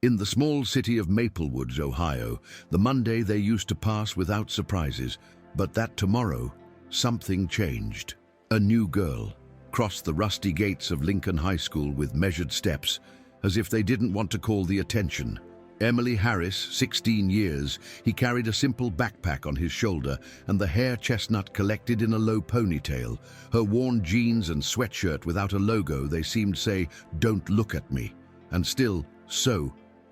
In the small city of Maplewoods, Ohio, the Monday they used to pass without surprises, but that tomorrow, something changed. A new girl crossed the rusty gates of Lincoln High School with measured steps, as if they didn't want to call the attention. Emily Harris, 16 years, he carried a simple backpack on his shoulder and the hair chestnut collected in a low ponytail. Her worn jeans and sweatshirt without a logo, they seemed say, "Don't look at me." And still,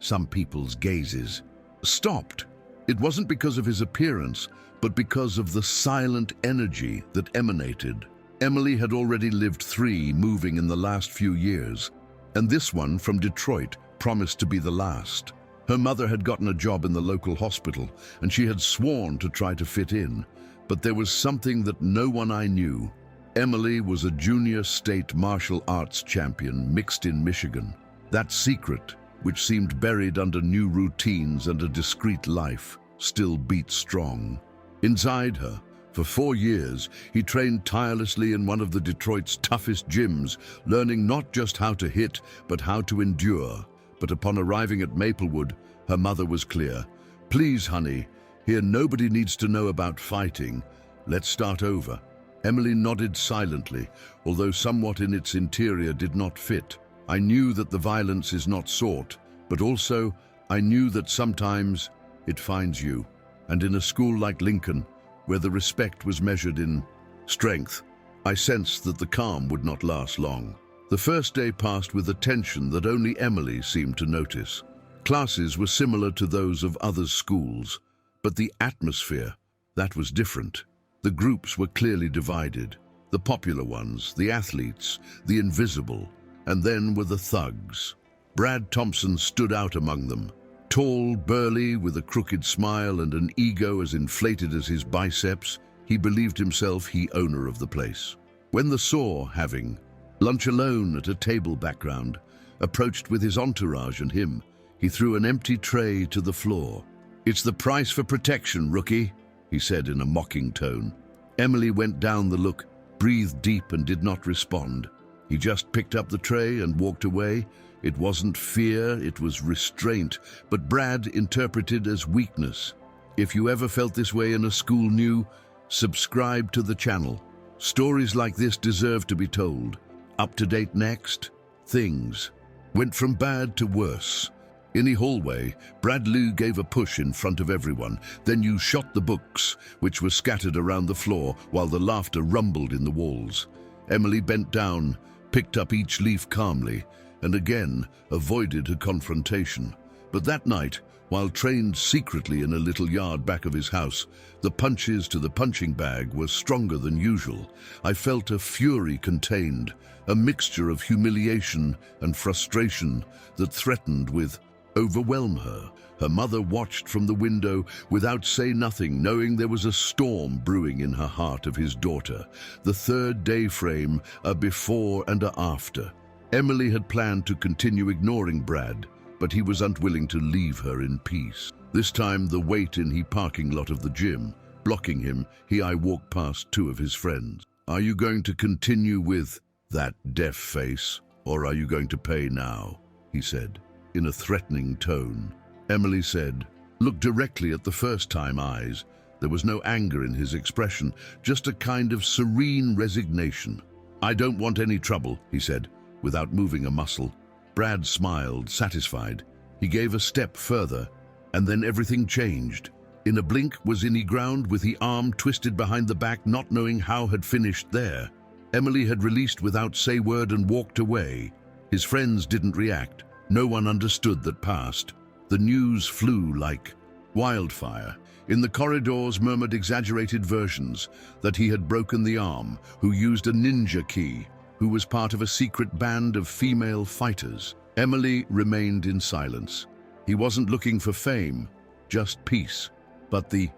some people's gazes stopped. It wasn't because of his appearance, but because of the silent energy that emanated. Emily had already lived 3 moving in the last few years, and this one from Detroit promised to be the last. Her mother had gotten a job in the local hospital, and she had sworn to try to fit in. But there was something that no one I knew. Emily was a junior state martial arts champion mixed in Michigan. That secret, which seemed buried under new routines and a discreet life, still beat strong. Inside her, for 4 years, he trained tirelessly in one of the Detroit's toughest gyms, learning not just how to hit, but how to endure. But upon arriving at Maplewood, her mother was clear. "Please, honey, here nobody needs to know about fighting. Let's start over." Emily nodded silently, although somewhat in its interior did not fit. I knew that the violence is not sought, but also I knew that sometimes it finds you. And in a school like Lincoln, where the respect was measured in strength, I sensed that the calm would not last long. The first day passed with a tension that only Emily seemed to notice. Classes were similar to those of other schools, but the atmosphere, that was different. The groups were clearly divided. The popular ones, the athletes, the invisible, and then were the thugs. Brad Thompson stood out among them. Tall, burly, with a crooked smile and an ego as inflated as his biceps, he believed himself the owner of the place. When the Saw, having lunch alone at a table background, approached with his entourage and him, he threw an empty tray to the floor. "It's the price for protection, rookie," he said in a mocking tone. Emily went down the look, breathed deep and did not respond. He just picked up the tray and walked away. It wasn't fear, it was restraint, but Brad interpreted as weakness. If you ever felt this way in a school new, subscribe to the channel. Stories like this deserve to be told. Up to date next, things went from bad to worse. In the hallway, Brad Lou gave a push in front of everyone. Then you shot the books, which were scattered around the floor while the laughter rumbled in the walls. Emily bent down, picked up each leaf calmly, and again avoided a confrontation. But that night, while trained secretly in a little yard back of his house, the punches to the punching bag were stronger than usual. I felt a fury contained, a mixture of humiliation and frustration that threatened with overwhelm her. Her mother watched from the window without say nothing, knowing there was a storm brewing in her heart of his daughter. The third day frame, a before and a after. Emily had planned to continue ignoring Brad, but he was unwilling to leave her in peace. This time, the wait in the parking lot of the gym, blocking him, I walked past 2 of his friends. "Are you going to continue with that deaf face, or are you going to pay now?" he said, in a threatening tone. Emily said, "Look directly at the first-time eyes." There was no anger in his expression, just a kind of serene resignation. "I don't want any trouble," he said, without moving a muscle. Brad smiled, satisfied. He gave a step further, and then everything changed. In a blink was in the ground with the arm twisted behind the back, not knowing how had finished there. Emily had released without say word and walked away. His friends didn't react. No one understood that passed. The news flew like wildfire. In the corridors murmured exaggerated versions that he had broken the arm, who used a ninja ki, who was part of a secret band of female fighters. Emily remained in silence. He wasn't looking for fame, just peace. But the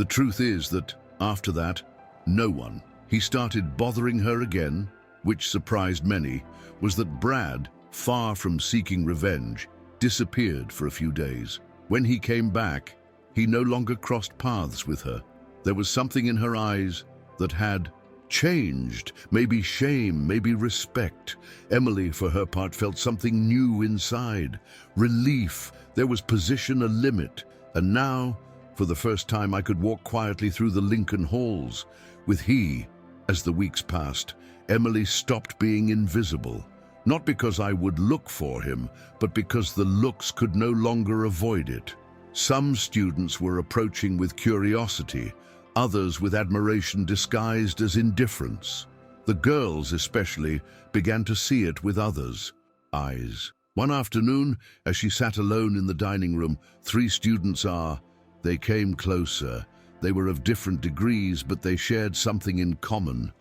truth is that, after that, no one. He started bothering her again, which surprised many, was that Brad, far from seeking revenge, disappeared for a few days. When he came back, he no longer crossed paths with her. There was something in her eyes that had changed. Maybe shame, maybe respect. Emily, for her part, felt something new inside. Relief. There was position, a limit. And now, for the first time, I could walk quietly through the Lincoln halls. With he, as the weeks passed, Emily stopped being invisible. Not because I would look for him, but because the looks could no longer avoid it. Some students were approaching with curiosity, others with admiration disguised as indifference. The girls, especially, began to see it with others' eyes. One afternoon, as she sat alone in the dining room, 3 students they came closer. They were of different degrees, but they shared something in common.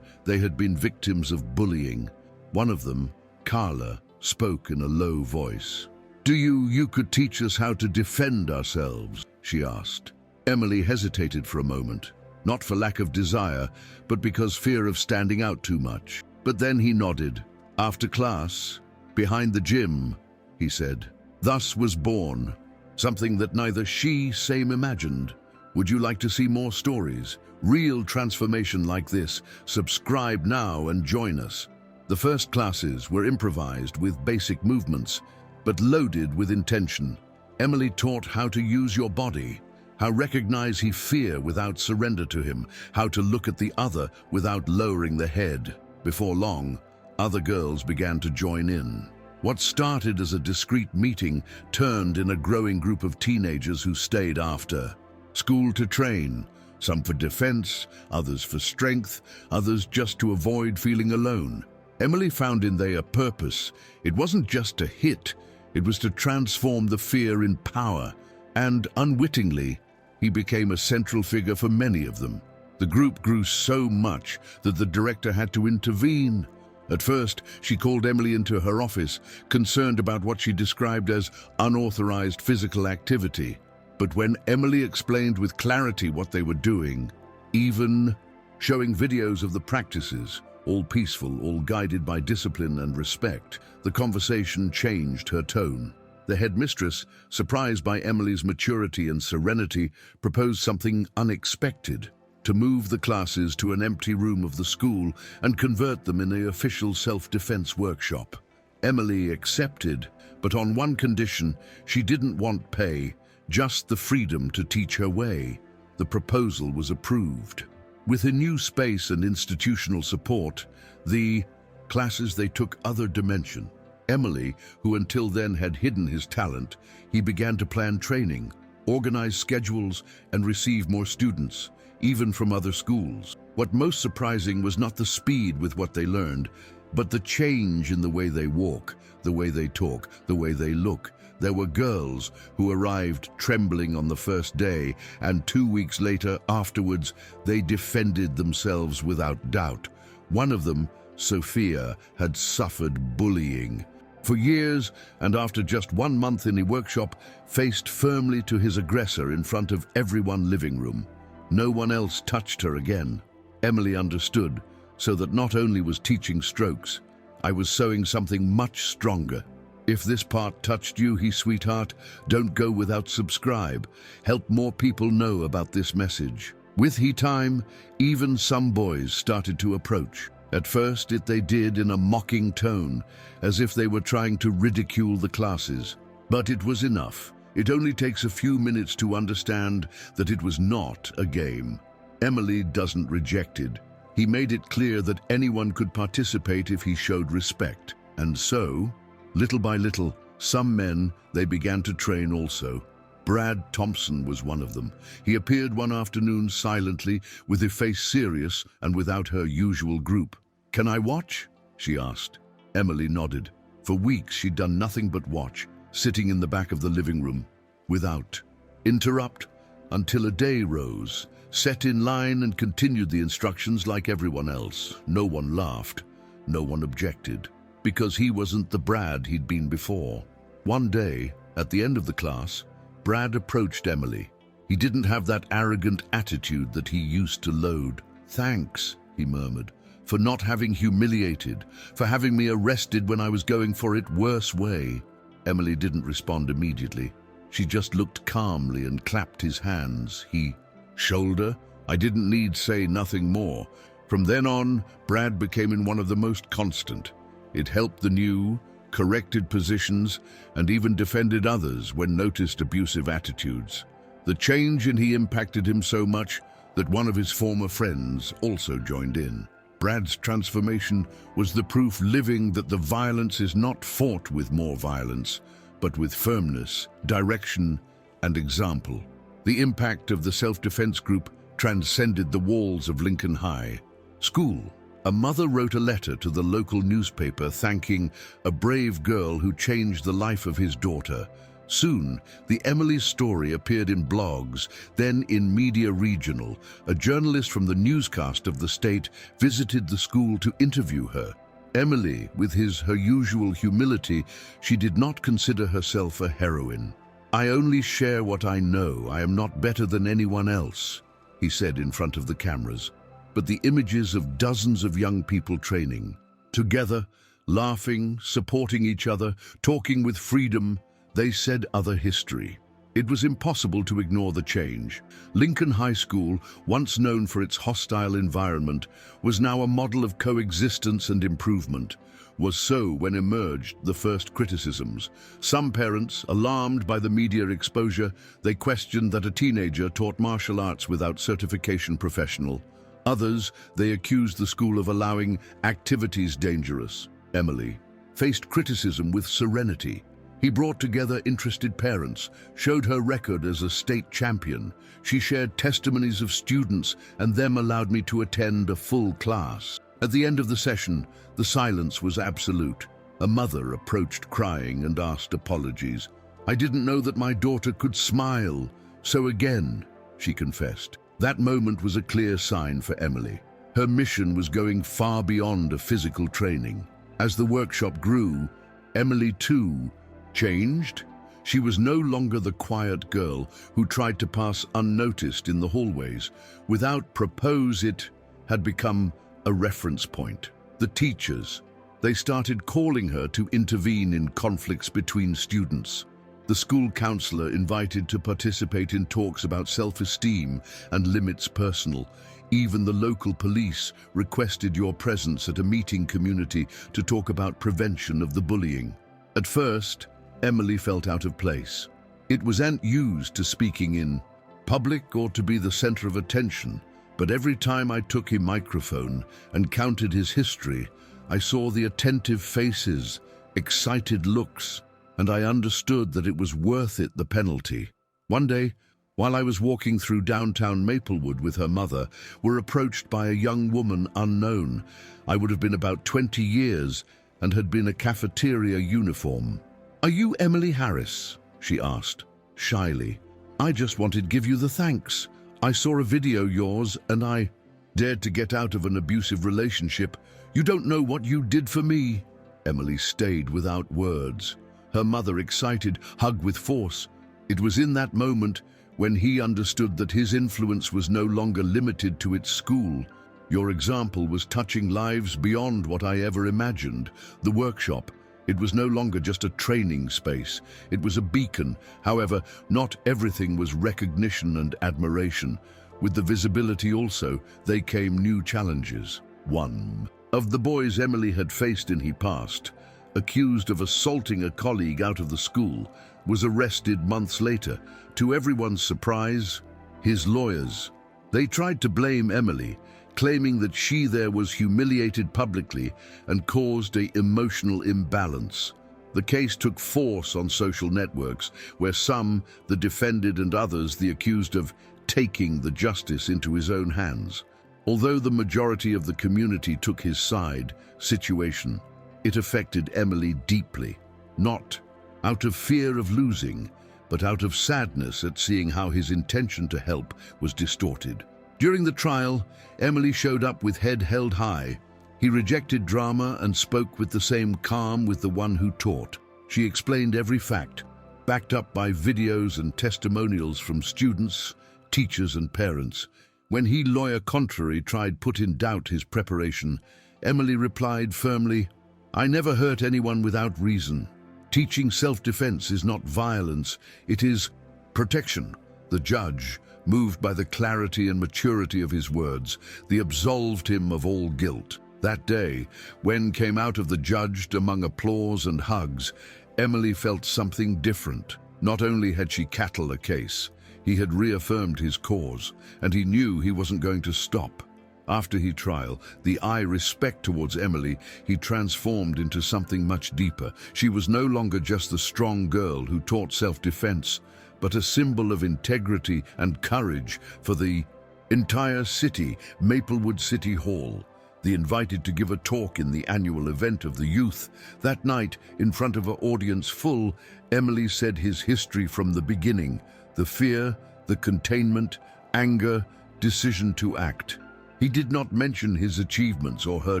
They had been victims of bullying. One of them, Carla, spoke in a low voice. You could teach us how to defend ourselves?" she asked. Emily hesitated for a moment, not for lack of desire, but because fear of standing out too much. But then he nodded. "After class, behind the gym," he said. Thus was born something that neither same imagined. Would you like to see more stories? Real transformation like this? Subscribe now and join us. The first classes were improvised with basic movements, but loaded with intention. Emily taught how to use your body, how recognize fear without surrender to him, how to look at the other without lowering the head. Before long, other girls began to join in. What started as a discreet meeting turned in a growing group of teenagers who stayed after. School to train, some for defense, others for strength, others just to avoid feeling alone. Emily found in they a purpose. It wasn't just to hit, it was to transform the fear in power. And unwittingly, he became a central figure for many of them. The group grew so much that the director had to intervene. At first, she called Emily into her office, concerned about what she described as unauthorized physical activity. But when Emily explained with clarity what they were doing, even showing videos of the practices, all peaceful, all guided by discipline and respect, the conversation changed her tone. The headmistress, surprised by Emily's maturity and serenity, proposed something unexpected: to move the classes to an empty room of the school and convert them in the official self-defense workshop. Emily accepted, but on one condition: she didn't want pay, just the freedom to teach her way. The proposal was approved. With a new space and institutional support, the classes they took other dimension. Emily, who until then had hidden his talent, he began to plan training, organize schedules, and receive more students, even from other schools. What most surprising was not the speed with what they learned, but the change in the way they walk, the way they talk, the way they look. There were girls who arrived trembling on the first day, and 2 weeks later, afterwards, they defended themselves without doubt. One of them, Sophia, had suffered bullying for years, and after just 1 month in a workshop, faced firmly to his aggressor in front of everyone's living room. No one else touched her again. Emily understood, so that not only was teaching strokes, I was sowing something much stronger. If this part touched you, sweetheart, don't go without subscribe. Help more people know about this message. With time, even some boys started to approach. At first, they did in a mocking tone, as if they were trying to ridicule the classes. But it was enough. It only takes a few minutes to understand that it was not a game. Emily doesn't reject it. He made it clear that anyone could participate if he showed respect. And so, little by little, some men, they began to train also. Brad Thompson was one of them. He appeared one afternoon silently, with his face serious and without her usual group. "Can I watch?" she asked. Emily nodded. For weeks she'd done nothing but watch, sitting in the back of the living room, without interrupt, until a day rose, set in line and continued the instructions like everyone else. No one laughed, no one objected, because he wasn't the Brad he'd been before. One day, at the end of the class, Brad approached Emily. He didn't have that arrogant attitude that he used to load. "Thanks," he murmured, "for not having humiliated, for having me arrested when I was going for it worse way." Emily didn't respond immediately. She just looked calmly and clapped his hands. He shoulder. I didn't need say nothing more. From then on, Brad became in one of the most constant. It helped the new, corrected positions, and even defended others when noticed abusive attitudes. The change in he impacted him so much that one of his former friends also joined in. Brad's transformation was the proof living that the violence is not fought with more violence, but with firmness, direction, and example. The impact of the self-defense group transcended the walls of Lincoln High School. A mother wrote a letter to the local newspaper thanking a brave girl who changed the life of his daughter. Soon, the Emily's story appeared in blogs, then in Media Regional. A journalist from the newscast of the state visited the school to interview her. Emily, with her usual humility, she did not consider herself a heroine. "I only share what I know. I am not better than anyone else," he said in front of the cameras. But the images of dozens of young people training, together, laughing, supporting each other, talking with freedom, they said other history. It was impossible to ignore the change. Lincoln High School, once known for its hostile environment, was now a model of coexistence and improvement. Was so when emerged the first criticisms. Some parents, alarmed by the media exposure, they questioned that a teenager taught martial arts without certification professional. Others, they accused the school of allowing activities dangerous. Emily faced criticism with serenity. He brought together interested parents, showed her record as a state champion. She shared testimonies of students and them allowed me to attend a full class. At the end of the session, the silence was absolute. A mother approached crying and asked apologies. "I didn't know that my daughter could smile. So again," she confessed. That moment was a clear sign for Emily. Her mission was going far beyond a physical training. As the workshop grew, Emily too changed. She was no longer the quiet girl who tried to pass unnoticed in the hallways. Without propose, it had become a reference point. The teachers, they started calling her to intervene in conflicts between students. The school counselor invited to participate in talks about self-esteem and limits personal. Even the local police requested your presence at a meeting community to talk about prevention of the bullying. At first, Emily felt out of place. It wasn't used to speaking in public or to be the center of attention, but every time I took a microphone and counted his history, I saw the attentive faces, excited looks, and I understood that it was worth it, the penalty. One day, while I was walking through downtown Maplewood with her mother, were approached by a young woman unknown. I would have been about 20 years and had been a cafeteria uniform. "Are you Emily Harris?" she asked, shyly. "I just wanted to give you the thanks. I saw a video yours and I dared to get out of an abusive relationship. You don't know what you did for me." Emily stayed without words. Her mother, excited, hugged with force. It was in that moment when he understood that his influence was no longer limited to its school. "Your example was touching lives beyond what I ever imagined." The workshop, it was no longer just a training space. It was a beacon. However, not everything was recognition and admiration. With the visibility also, they came new challenges. One of the boys Emily had faced in her past, accused of assaulting a colleague out of the school, was arrested months later. To everyone's surprise, his lawyers, they tried to blame Emily, claiming that she there was humiliated publicly and caused an emotional imbalance. The case took force on social networks, where some, the defended, and others, the accused, of taking the justice into his own hands. Although the majority of the community took his side, situation, it affected Emily deeply, not out of fear of losing, but out of sadness at seeing how his intention to help was distorted. During the trial, Emily showed up with head held high. He rejected drama and spoke with the same calm with the one who taught. She explained every fact, backed up by videos and testimonials from students, teachers, and parents. When he, lawyer contrary, tried put in doubt his preparation, Emily replied firmly, "I never hurt anyone without reason. Teaching self-defense is not violence, it is protection." The judge, moved by the clarity and maturity of his words, they absolved him of all guilt. That day, when came out of the judged among applause and hugs, Emily felt something different. Not only had she cattled a case, he had reaffirmed his cause, and he knew he wasn't going to stop. After his trial, the respect towards Emily, he transformed into something much deeper. She was no longer just the strong girl who taught self-defense, but a symbol of integrity and courage for the entire city. Maplewood City Hall, they invited to give a talk in the annual event of the youth. That night, in front of an audience full, Emily said his history from the beginning: the fear, the containment, anger, decision to act. He did not mention his achievements or her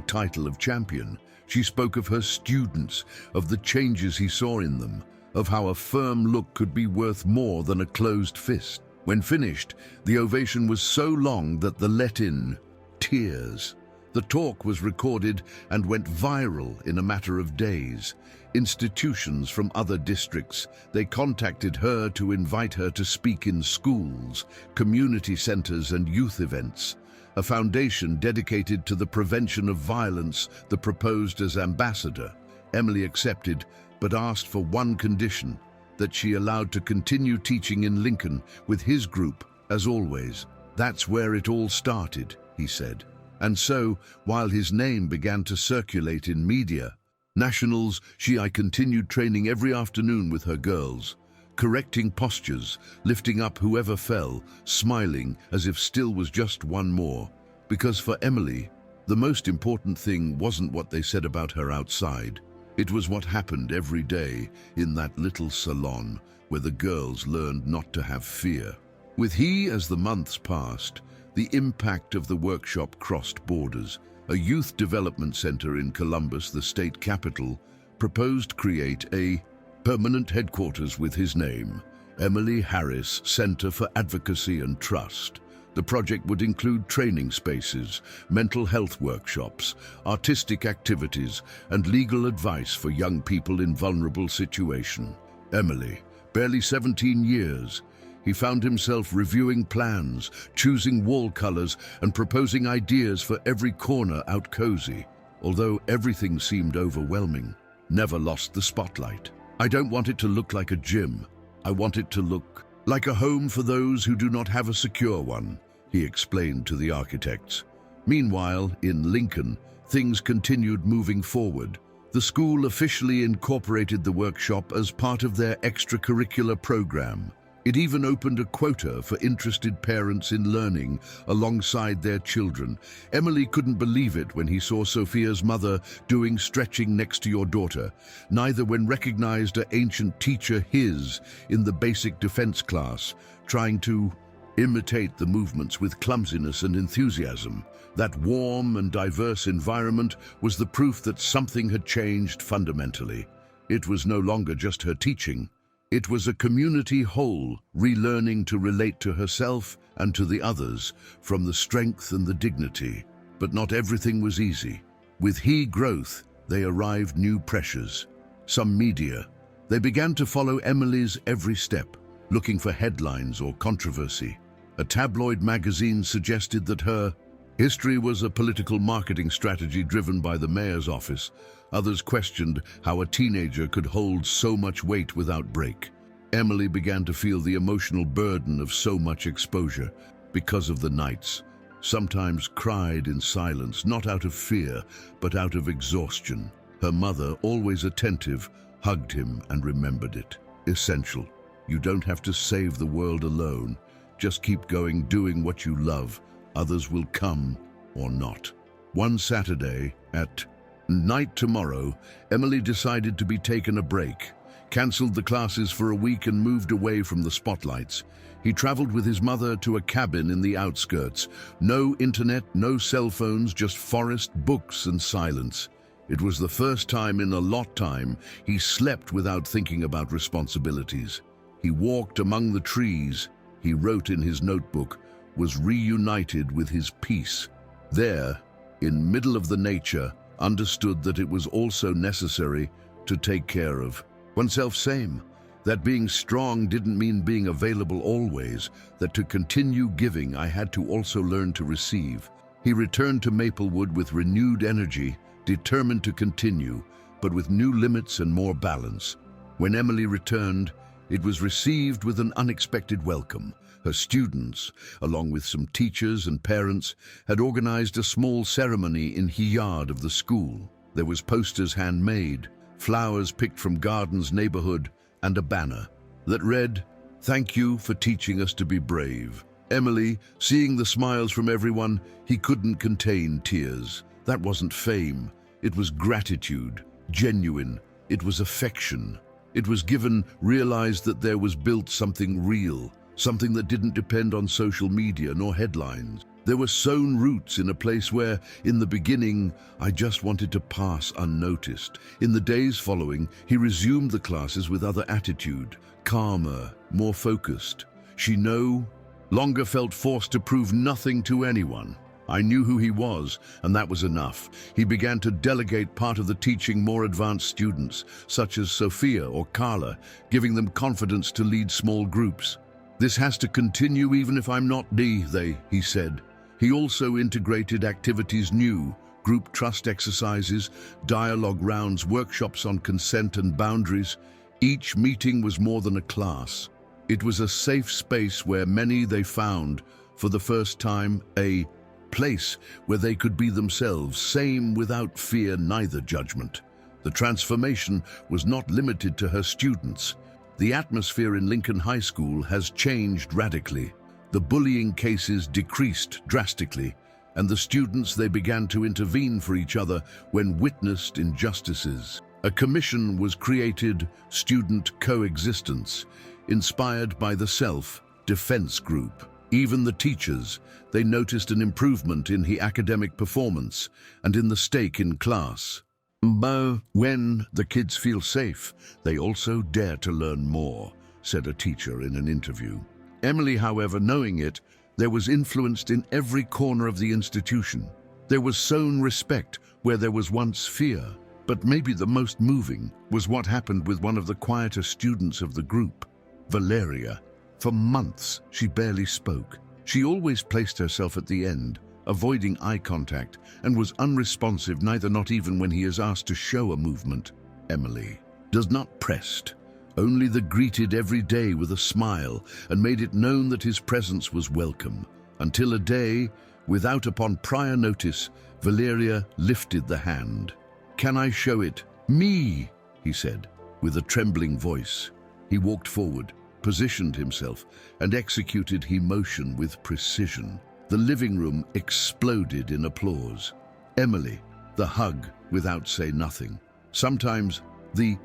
title of champion. She spoke of her students, of the changes he saw in them, of how a firm look could be worth more than a closed fist. When finished, the ovation was so long that they let in tears. The talk was recorded and went viral in a matter of days. Institutions from other districts, they contacted her to invite her to speak in schools, community centers and youth events. A foundation dedicated to the prevention of violence, they proposed as ambassador. Emily accepted, but asked for one condition: that she allowed to continue teaching in Lincoln with his group, as always. That's where it all started, he said. And so, while his name began to circulate in media, nationals, I continued training every afternoon with her girls, correcting postures, lifting up whoever fell, smiling as if still was just one more. Because for Emily, the most important thing wasn't what they said about her outside. It was what happened every day in that little salon where the girls learned not to have fear. With as the months passed, the impact of the workshop crossed borders. A youth development center in Columbus, the state capital, proposed create a permanent headquarters with his name, Emily Harris Center for Advocacy and Trust. The project would include training spaces, mental health workshops, artistic activities, and legal advice for young people in vulnerable situations. Emily, barely 17 years, he found himself reviewing plans, choosing wall colors, and proposing ideas for every corner out cozy. Although everything seemed overwhelming, never lost the spotlight. I don't want it to look like a gym. I want it to look like a home for those who do not have a secure one, he explained to the architects. Meanwhile, in Lincoln, things continued moving forward. The school officially incorporated the workshop as part of their extracurricular program. It even opened a quota for interested parents in learning alongside their children. Emily couldn't believe it when he saw Sophia's mother doing stretching next to your daughter, neither when recognized an ancient teacher in the basic defense class, trying to imitate the movements with clumsiness and enthusiasm. That warm and diverse environment was the proof that something had changed fundamentally. It was no longer just her teaching. It was a community whole, relearning to relate to herself and to the others from the strength and the dignity. But not everything was easy. With growth, they arrived new pressures. Some media, they began to follow Emily's every step, looking for headlines or controversy. A tabloid magazine suggested that her history was a political marketing strategy driven by the mayor's office. Others questioned how a teenager could hold so much weight without break. Emily began to feel the emotional burden of so much exposure. Because of the nights, sometimes cried in silence, not out of fear, but out of exhaustion. Her mother, always attentive, hugged him and remembered it. Essential. You don't have to save the world alone. Just keep going, doing what you love. Others will come or not. One Saturday at night tomorrow, Emily decided to be taken a break, cancelled the classes for a week and moved away from the spotlights. He traveled with his mother to a cabin in the outskirts. No internet, no cell phones, just forest, books and silence. It was the first time in a long time he slept without thinking about responsibilities. He walked among the trees. He wrote in his notebook, was reunited with his peace. There, in middle of the nature, understood that it was also necessary to take care of oneself. Same. That being strong didn't mean being available always, that to continue giving I had to also learn to receive. He returned to Maplewood with renewed energy, determined to continue, but with new limits and more balance. When Emily returned, it was received with an unexpected welcome. Her students, along with some teachers and parents, had organized a small ceremony in the yard of the school. There was posters handmade, flowers picked from gardens neighborhood, and a banner that read, "Thank you for teaching us to be brave." Emily, seeing the smiles from everyone, he couldn't contain tears. That wasn't fame. It was gratitude, genuine. It was affection. It was given, realized that there was built something real, something that didn't depend on social media nor headlines. There were sown roots in a place where, in the beginning, I just wanted to pass unnoticed. In the days following, he resumed the classes with other attitude, calmer, more focused. She no longer felt forced to prove nothing to anyone. I knew who he was, and that was enough. He began to delegate part of the teaching more advanced students, such as Sophia or Carla, giving them confidence to lead small groups. "This has to continue even if I'm not he said. He also integrated activities new, group trust exercises, dialogue rounds, workshops on consent and boundaries. Each meeting was more than a class. It was a safe space where many they found, for the first time, a place where they could be themselves, same without fear, neither judgment. The transformation was not limited to her students. The atmosphere in Lincoln High School has changed radically. The bullying cases decreased drastically, and the students, they began to intervene for each other when witnessed injustices. A commission was created, Student Coexistence, inspired by the Self-Defense Group. Even the teachers, they noticed an improvement in the academic performance and in the stake in class. But when the kids feel safe, they also dare to learn more, said a teacher in an interview. Emily, however, knowing it, there was influenced in every corner of the institution. There was sown respect where there was once fear. But maybe the most moving was what happened with one of the quieter students of the group, Valeria. For months, she barely spoke. She always placed herself at the end, avoiding eye contact, and was unresponsive, not even when he is asked to show a movement. Emily does not pressed, only the greeted every day with a smile and made it known that his presence was welcome. Until a day, without upon prior notice, Valeria lifted the hand. "Can I show it? Me," he said, with a trembling voice. He walked forward, positioned himself, and executed his motion with precision. The living room exploded in applause. Emily, the hug without say nothing. Sometimes the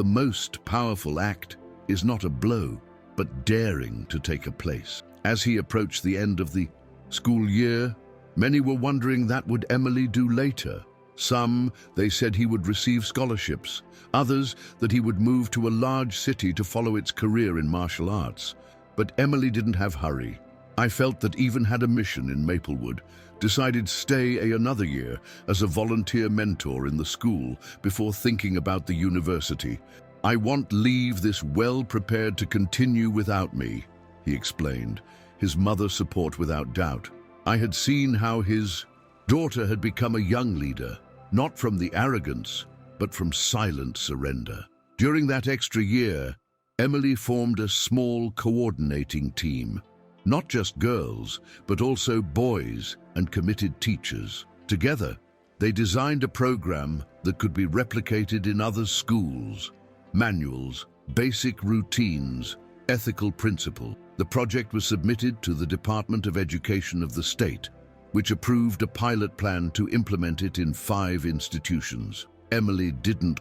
most powerful act is not a blow, but daring to take a place. As he approached the end of the school year, many were wondering that would Emily do later. Some, they said he would receive scholarships. Others, that he would move to a large city to follow its career in martial arts. But Emily didn't have hurry. I felt that even had a mission in Maplewood, decided stay another year as a volunteer mentor in the school before thinking about the university. "I won't leave this well prepared to continue without me," he explained, his mother's support without doubt. I had seen how his daughter had become a young leader, not from the arrogance, but from silent surrender. During that extra year, Emily formed a small coordinating team. Not just girls, but also boys and committed teachers. Together, they designed a program that could be replicated in other schools. Manuals, basic routines, ethical principle. The project was submitted to the Department of Education of the state, which approved a pilot plan to implement it in 5 institutions. Emily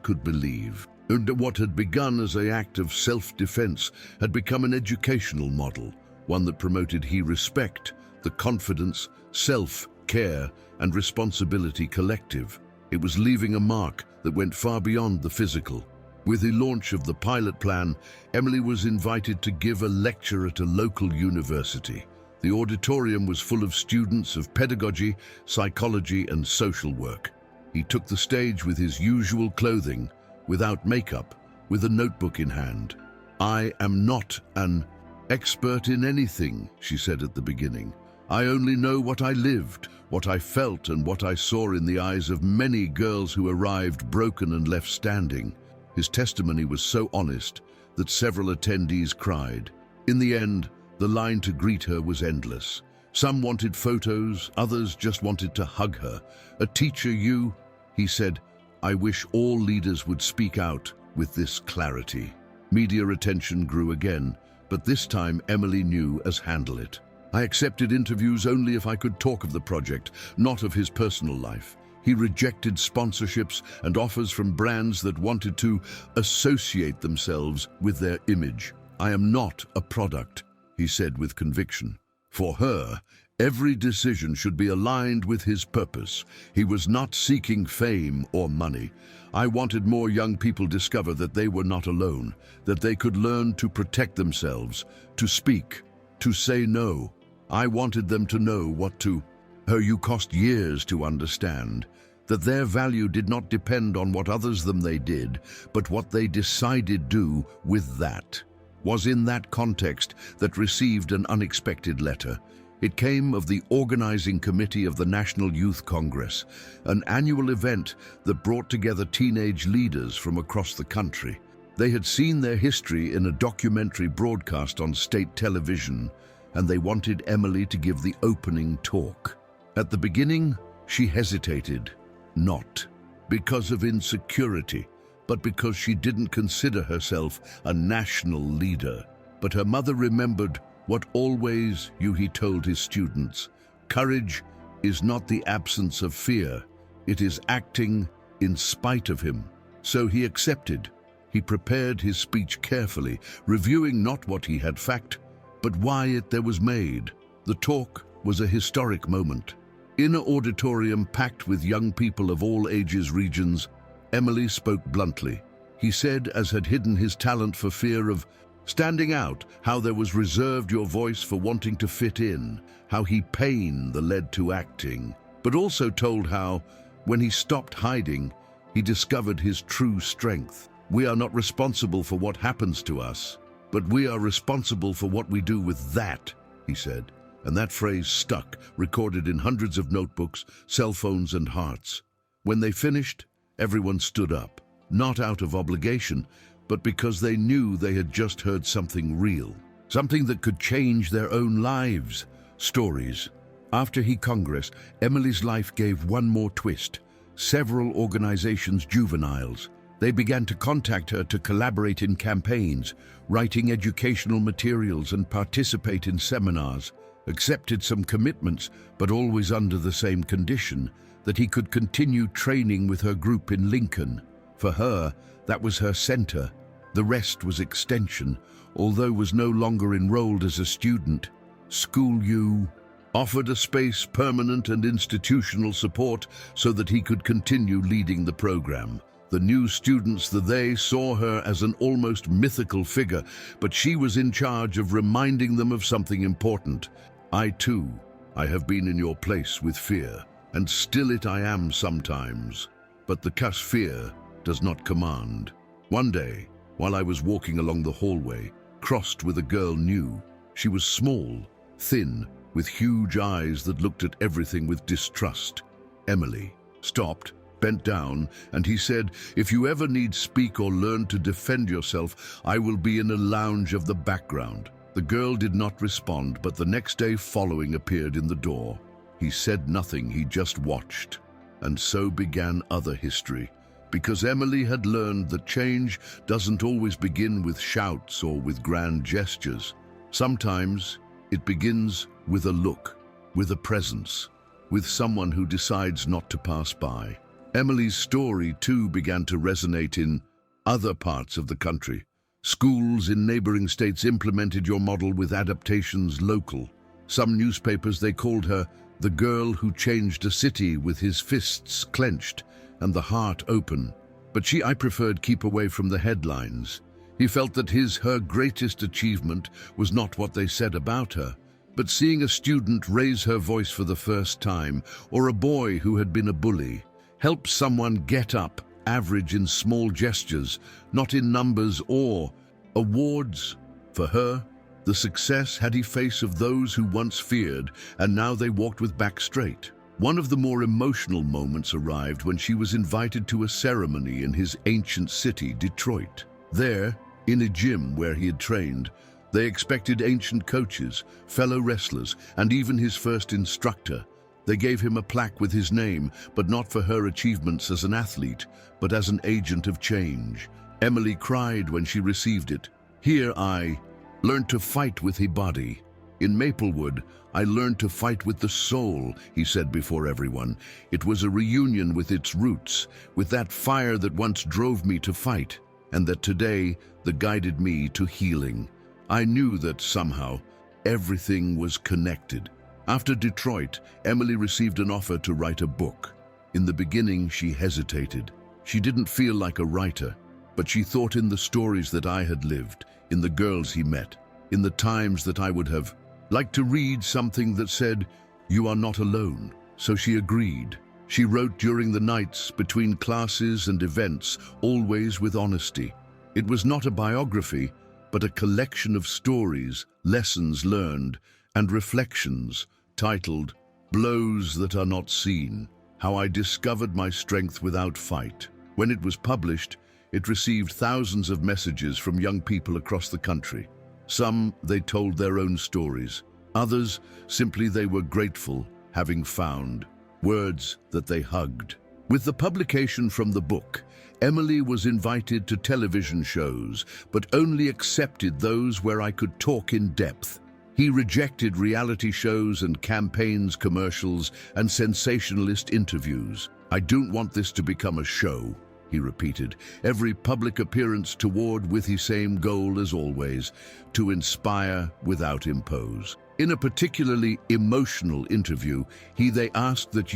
could believe. And what had begun as an act of self-defense had become an educational model, one that promoted respect, the confidence, self-care, and responsibility collective. It was leaving a mark that went far beyond the physical. With the launch of the pilot plan, Emily was invited to give a lecture at a local university. The auditorium was full of students of pedagogy, psychology, and social work. He took the stage with his usual clothing, without makeup, with a notebook in hand. "I am not an expert in anything," she said at the beginning. "I only know what I lived, what I felt, and what I saw in the eyes of many girls who arrived broken and left standing." His testimony was so honest that several attendees cried. In the end, the line to greet her was endless. Some wanted photos, others just wanted to hug her. "A teacher, you," he said. "I wish all leaders would speak out with this clarity." Media attention grew again, but this time Emily knew as handle it. "I accepted interviews only if I could talk of the project, not of his personal life." He rejected sponsorships and offers from brands that wanted to associate themselves with their image. "I am not a product," he said with conviction. For her, every decision should be aligned with his purpose. He was not seeking fame or money. "I wanted more young people to discover that they were not alone, that they could learn to protect themselves, to speak, to say no. I wanted them to know what to. You cost years to understand that their value did not depend on what others than they did, but what they decided do with that." Was in that context that received an unexpected letter. It came of the organizing committee of the National Youth Congress, an annual event that brought together teenage leaders from across the country. They had seen their history in a documentary broadcast on state television, and they wanted Emily to give the opening talk. At the beginning, she hesitated, not because of insecurity, but because she didn't consider herself a national leader. But her mother remembered what always he told his students. Courage is not the absence of fear, it is acting in spite of him. So he accepted. He prepared his speech carefully, reviewing not what he had fact, but why it was made. The talk was a historic moment. In an auditorium packed with young people of all ages, regions, Emily spoke bluntly. He said, as had hidden his talent for fear of standing out, how there was reserved your voice for wanting to fit in, how pain that led to acting, but also told how, when he stopped hiding, he discovered his true strength. "We are not responsible for what happens to us, but we are responsible for what we do with that," he said. And that phrase stuck, recorded in hundreds of notebooks, cell phones, and hearts. When they finished, everyone stood up, not out of obligation, but because they knew they had just heard something real, something that could change their own lives. Stories. After Congress, Emily's life gave one more twist. Several organizations, juveniles, they began to contact her to collaborate in campaigns, writing educational materials and participate in seminars. Accepted some commitments, but always under the same condition, that he could continue training with her group in Lincoln. For her, that was her center. The rest was extension, although was no longer enrolled as a student. School U offered a space, permanent and institutional support, so that he could continue leading the program. The new students, they saw her as an almost mythical figure, but she was in charge of reminding them of something important. "I too, I have been in your place with fear, and still it I am sometimes, but the fear does not command." One day, while I was walking along the hallway, crossed with a girl new. She was small, thin, with huge eyes that looked at everything with distrust. Emily stopped, bent down, and he said, "If you ever need speak or learn to defend yourself, I will be in a lounge of the background." The girl did not respond, but the next day following appeared in the door. He said nothing, he just watched. And so began other history, because Emily had learned that change doesn't always begin with shouts or with grand gestures. Sometimes it begins with a look, with a presence, with someone who decides not to pass by. Emily's story too began to resonate in other parts of the country. Schools in neighboring states implemented your model with adaptations local. Some newspapers, they called her the girl who changed a city with his fists clenched and the heart open. But I preferred keep away from the headlines. He felt that her greatest achievement was not what they said about her, but seeing a student raise her voice for the first time, or a boy who had been a bully, help someone get up, average in small gestures, not in numbers or Awards, for her, the success had he face of those who once feared, and now they walked with back straight. One of the more emotional moments arrived when she was invited to a ceremony in his ancient city, Detroit. There, in a gym where he had trained, they expected ancient coaches, fellow wrestlers, and even his first instructor. They gave him a plaque with his name, but not for her achievements as an athlete, but as an agent of change. Emily cried when she received it. "Here I learned to fight with the body. In Maplewood, I learned to fight with the soul," he said before everyone. It was a reunion with its roots, with that fire that once drove me to fight, and that today that guided me to healing. I knew that somehow everything was connected. After Detroit, Emily received an offer to write a book. In the beginning, she hesitated. She didn't feel like a writer, but she thought in the stories that I had lived, in the girls he met, in the times that I would have liked to read something that said, "You are not alone." So she agreed. She wrote during the nights between classes and events, always with honesty. It was not a biography, but a collection of stories, lessons learned, and reflections, titled "Blows That Are Not Seen: How I Discovered My Strength Without Fight." When it was published, it received thousands of messages from young people across the country. Some, they told their own stories. Others, simply they were grateful, having found words that they hugged. With the publication from the book, Emily was invited to television shows, but only accepted those where I could talk in depth. He rejected reality shows and campaigns, commercials, and sensationalist interviews. "I don't want this to become a show," he repeated, every public appearance toward with the same goal as always, to inspire without impose. In a particularly emotional interview, they asked that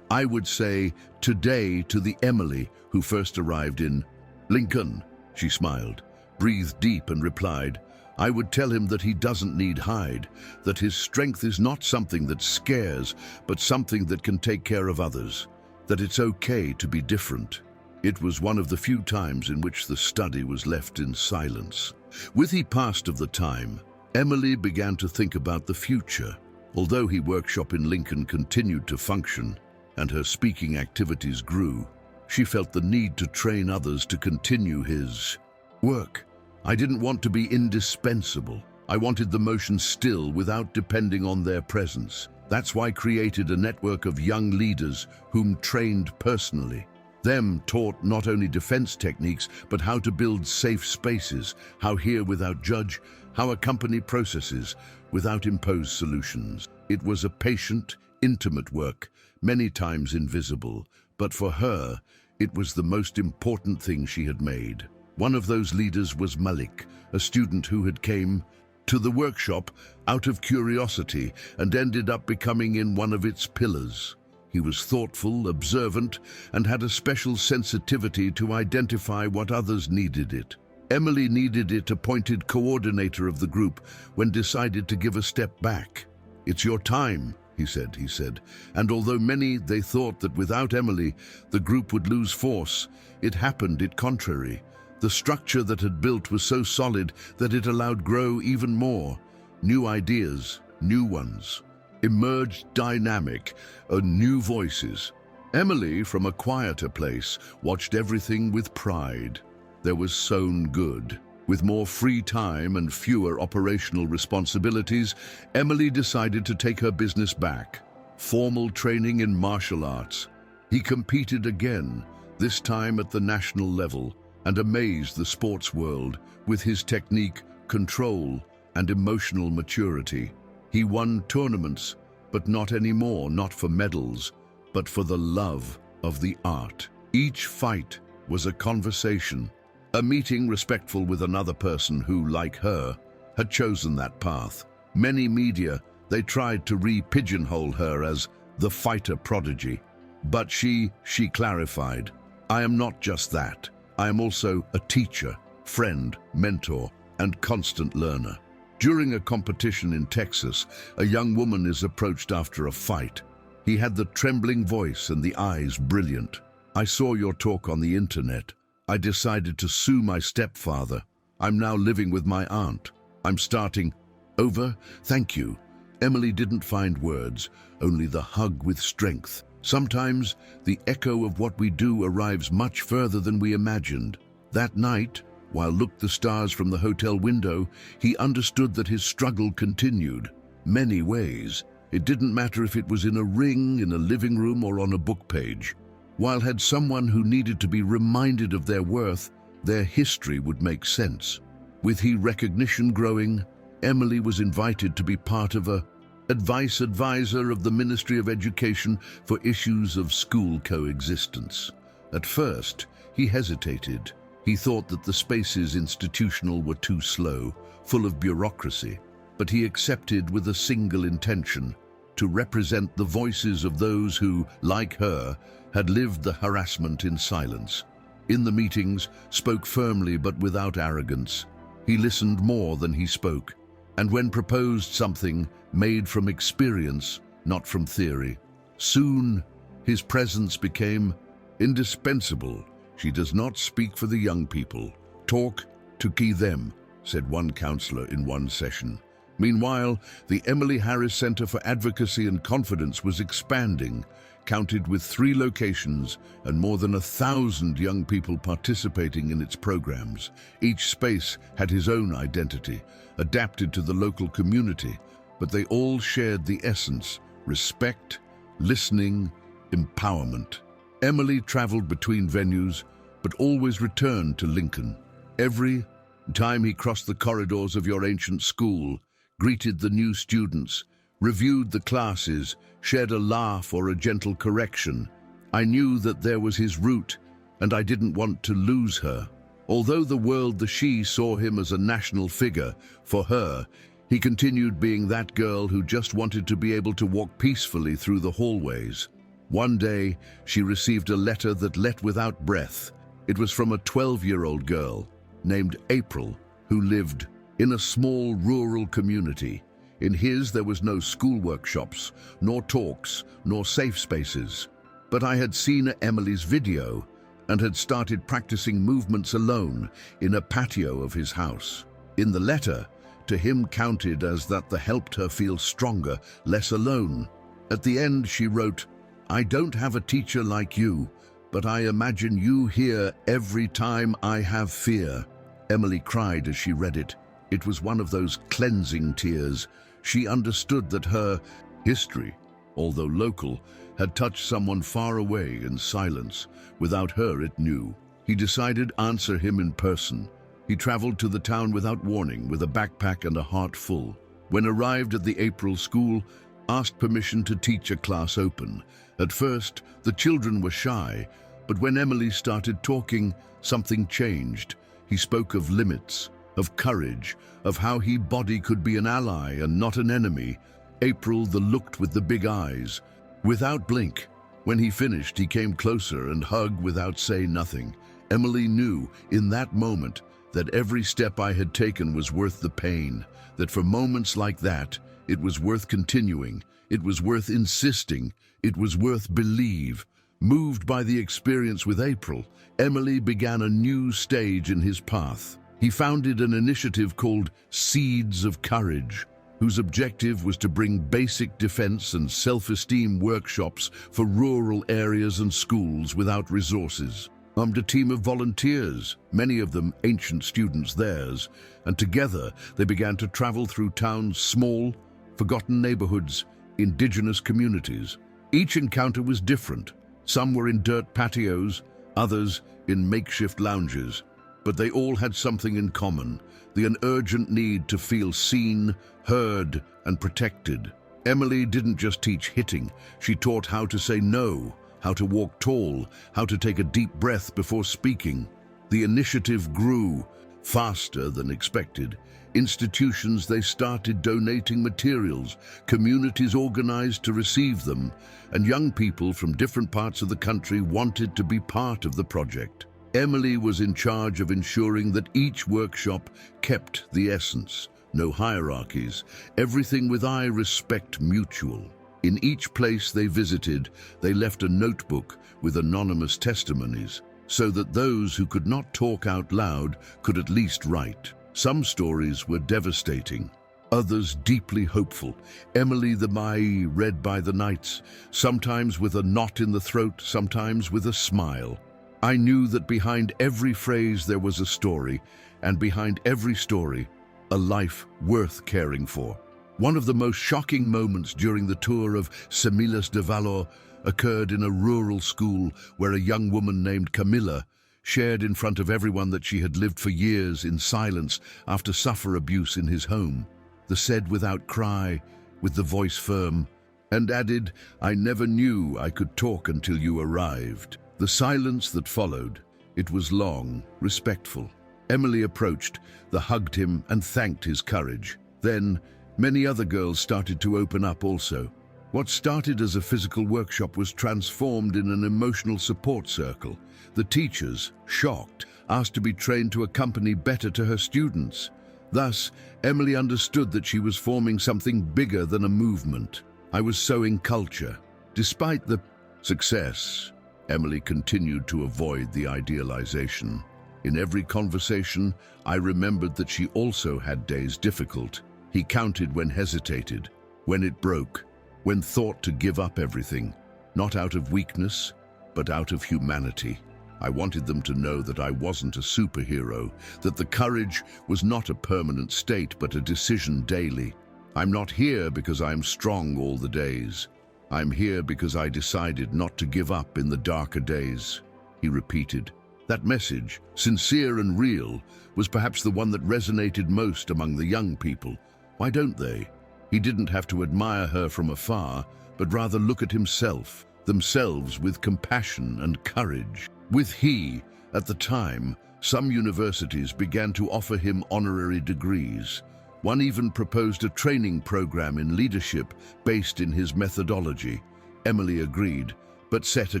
I would say today to the Emily who first arrived in Lincoln. She smiled, breathed deep and replied, "I would tell him that he doesn't need hide, that his strength is not something that scares, but something that can take care of others, that it's okay to be different." It was one of the few times in which the study was left in silence. With the past of the time, Emily began to think about the future. Although her workshop in Lincoln continued to function and her speaking activities grew, she felt the need to train others to continue his work. "I didn't want to be indispensable. I wanted the motion still without depending on their presence. That's why I created a network of young leaders whom trained personally. Them taught not only defense techniques, but how to build safe spaces, how hear without judge, how accompany processes without impose solutions. It was a patient, intimate work, many times invisible, but for her, it was the most important thing she had made. One of those leaders was Malik, a student who had came to the workshop out of curiosity and ended up becoming in one of its pillars. He was thoughtful, observant, and had a special sensitivity to identify what others needed it. Emily needed it appointed coordinator of the group when decided to give a step back. "It's your time," he said, and although many they thought that without Emily the group would lose force, it happened it contrary. The structure that had built was so solid that it allowed grow even more. New ideas, new ones, emerged dynamic, new voices. Emily, from a quieter place, watched everything with pride. There was sown good. With more free time and fewer operational responsibilities, Emily decided to take her business back. Formal training in martial arts. He competed again, this time at the national level, and amazed the sports world with his technique, control, and emotional maturity. He won tournaments, but not anymore, not for medals, but for the love of the art. Each fight was a conversation, a meeting respectful with another person who, like her, had chosen that path. Many media, they tried to re-pigeonhole her as the fighter prodigy. But she clarified, "I am not just that. I am also a teacher, friend, mentor, and constant learner." During a competition in Texas, a young woman is approached after a fight. He had the trembling voice and the eyes brilliant. "I saw your talk on the internet. I decided to sue my stepfather. I'm now living with my aunt. I'm starting over. Thank you. Emily didn't find words, only the hug with strength. Sometimes the echo of what we do arrives much further than we imagined. That night, while looked the stars from the hotel window, he understood that his struggle continued. Many ways. It didn't matter if it was in a ring, in a living room, or on a book page. While had someone who needed to be reminded of their worth, their history would make sense. With his recognition growing, Emily was invited to be part of a advice advisor of the Ministry of Education for issues of school coexistence. At first, he hesitated. He thought that the spaces institutional were too slow, full of bureaucracy, but he accepted with a single intention: to represent the voices of those who, like her, had lived the harassment in silence. In the meetings, spoke firmly but without arrogance. He listened more than he spoke, and when proposed something, made from experience, not from theory. Soon, his presence became indispensable. She does not speak for the young people. Talk to key them, said one counselor in one session. Meanwhile, the Emily Harris Center for Advocacy and Confidence was expanding, counted with 3 locations and more than 1,000 young people participating in its programs. Each space had his own identity, adapted to the local community, but they all shared the essence: respect, listening, empowerment. Emily traveled between venues, but always returned to Lincoln. Every time he crossed the corridors of your ancient school, greeted the new students, reviewed the classes, shared a laugh or a gentle correction, I knew that there was his root, and I didn't want to lose her. Although the world, the she, saw him as a national figure, for her, he continued being that girl who just wanted to be able to walk peacefully through the hallways. One day, she received a letter that let without breath. It was from a 12-year-old girl named April, who lived in a small rural community. In his, there was no school workshops, nor talks, nor safe spaces. But I had seen Emily's video and had started practicing movements alone in a patio of his house. In the letter, to him counted as that helped her feel stronger, less alone. At the end, she wrote, "I don't have a teacher like you, but I imagine you here every time I have fear." Emily cried as she read it. It was one of those cleansing tears. She understood that her history, although local, had touched someone far away in silence. Without her, it knew. He decided to answer him in person. He traveled to the town without warning, with a backpack and a heart full. When arrived at the April school, asked permission to teach a class open. At first, the children were shy, but when Emily started talking, something changed. He spoke of limits, of courage, of how his body could be an ally and not an enemy. April looked with the big eyes, without blink. When he finished, he came closer and hugged without saying nothing. Emily knew in that moment that every step I had taken was worth the pain, that for moments like that, it was worth continuing, it was worth insisting, it was worth believe. Moved by the experience with April, Emily began a new stage in his path. He founded an initiative called Seeds of Courage, whose objective was to bring basic defense and self-esteem workshops for rural areas and schools without resources. Armed a team of volunteers, many of them ancient students theirs, and together they began to travel through towns' small, forgotten neighborhoods, indigenous communities. Each encounter was different. Some were in dirt patios, others in makeshift lounges, but they all had something in common: an urgent need to feel seen, heard, and protected. Emily didn't just teach hitting, she taught how to say no, how to walk tall, how to take a deep breath before speaking. The initiative grew faster than expected. Institutions, they started donating materials, communities organized to receive them, and young people from different parts of the country wanted to be part of the project. Emily was in charge of ensuring that each workshop kept the essence. No hierarchies, everything with respect mutual. In each place they visited, they left a notebook with anonymous testimonies. so that those who could not talk out loud could at least write. Some stories were devastating, others deeply hopeful. Emily the Mai read by the nights, sometimes with a knot in the throat, sometimes with a smile. I knew that behind every phrase there was a story, and behind every story, a life worth caring for. One of the most shocking moments during the tour of Semillas de Valor occurred in a rural school where a young woman named Camilla shared in front of everyone that she had lived for years in silence after suffer abuse in his home. The said without cry, with the voice firm, and added, "I never knew I could talk until you arrived." The silence that followed, it was long, respectful. Emily approached, hugged him and thanked his courage. Then, many other girls started to open up also. What started as a physical workshop was transformed in an emotional support circle. The teachers, shocked, asked to be trained to accompany better to her students. Thus, Emily understood that she was forming something bigger than a movement. I was sowing culture. Despite the success, Emily continued to avoid the idealization. In every conversation, I remembered that she also had days difficult. He counted when hesitated, when it broke, when thought to give up everything, not out of weakness, but out of humanity. I wanted them to know that I wasn't a superhero, that the courage was not a permanent state, but a decision daily. I'm not here because I'm strong all the days. I'm here because I decided not to give up in the darker days, he repeated. That message, sincere and real, was perhaps the one that resonated most among the young people. Why don't they? He didn't have to admire her from afar, but rather look at himself, themselves with compassion and courage. With he, at the time, some universities began to offer him honorary degrees. One even proposed a training program in leadership based in his methodology. Emily agreed, but set a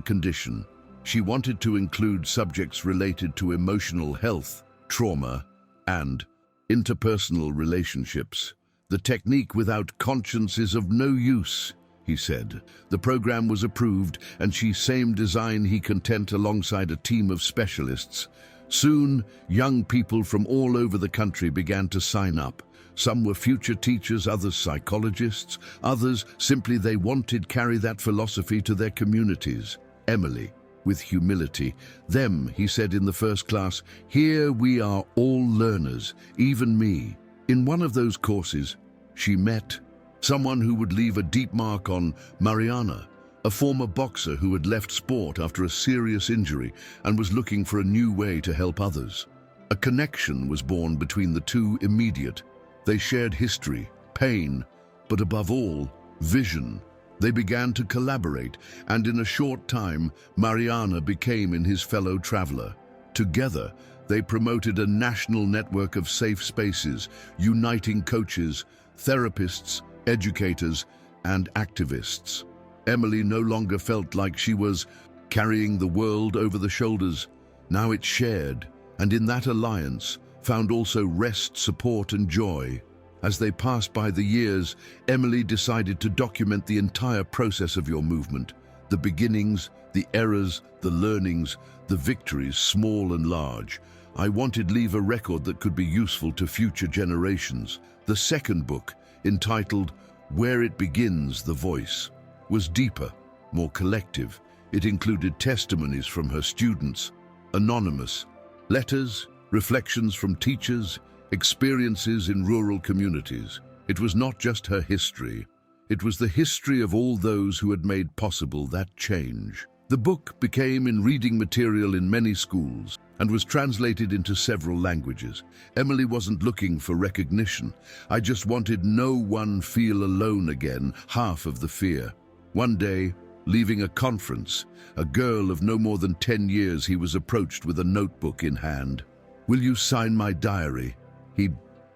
condition. She wanted to include subjects related to emotional health, trauma, and interpersonal relationships. The technique without conscience is of no use, he said. The program was approved, and she same design he content alongside a team of specialists. Soon, young people from all over the country began to sign up. Some were future teachers, others psychologists, others simply they wanted to carry that philosophy to their communities. Emily, with humility, "Them," he said in the first class, "here we are all learners, even me." In one of those courses, she met someone who would leave a deep mark on Mariana, a former boxer who had left sport after a serious injury and was looking for a new way to help others. A connection was born between the two immediate. They shared history, pain, but above all, vision. They began to collaborate, and in a short time, Mariana became his fellow traveler. Together, they promoted a national network of safe spaces, uniting coaches, therapists, educators, and activists. Emily no longer felt like she was carrying the world over the shoulders. Now it shared, and in that alliance, found also rest, support, and joy. As they passed by the years, Emily decided to document the entire process of your movement, the beginnings, the errors, the learnings, the victories, small and large. I wanted to leave a record that could be useful to future generations. The second book, entitled Where It Begins, The Voice, was deeper, more collective. It included testimonies from her students, anonymous, letters, reflections from teachers, experiences in rural communities. It was not just her history. It was the history of all those who had made possible that change. The book became reading material in many schools and was translated into several languages. Emily wasn't looking for recognition. I just wanted no one feel alone again, half of the fear. One day, leaving a conference, a girl of no more than 10 years, he was approached with a notebook in hand. "Will you sign my diary?" he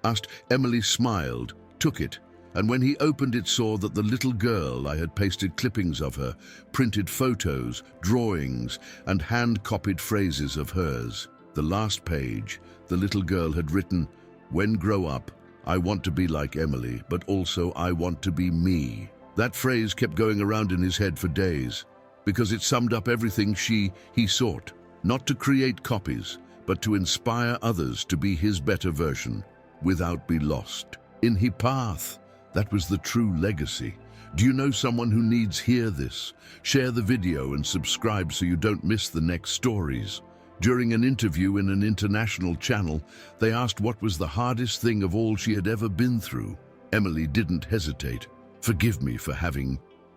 asked. Emily smiled, took it, and when he opened it saw that the little girl I had pasted clippings of her, printed photos, drawings, and hand-copied phrases of hers. The last page, the little girl had written, "When grow up, I want to be like Emily, but also I want to be me." That phrase kept going around in his head for days, because it summed up everything he sought. not to create copies, but to inspire others to be his better version, without be lost in his path. That was the true legacy. Do you know someone who needs hear this? Share the video and subscribe so you don't miss the next stories. During an interview in an international channel, they asked what was the hardest thing of all she had ever been through. Emily didn't hesitate. "Forgive me for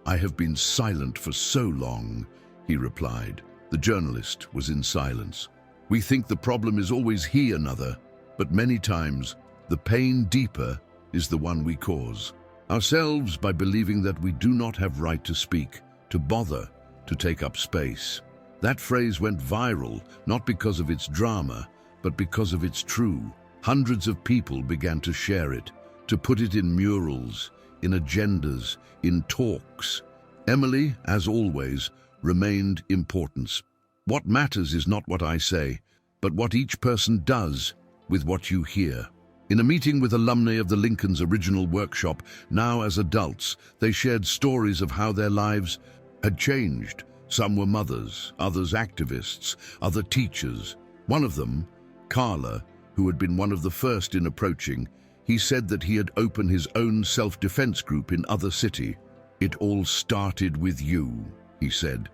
I have been silent for so long," he replied. The journalist was in silence. "We think the problem is always another, but many times the pain deeper is the one we cause ourselves by believing that we do not have right to speak, to bother, to take up space." That phrase went viral, not because of its drama, but because of its truth. Hundreds of people began to share it, to put it in murals, in agendas, in talks. Emily, as always, remained important. What matters is not what I say, but what each person does with what you hear. In a meeting with alumni of the Lincoln's original workshop, now as adults, they shared stories of how their lives had changed. Some were mothers, others activists, other teachers. One of them, Carla, who had been one of the first in approaching, he said that he had opened his own self-defense group in other city. "It all started with you," he said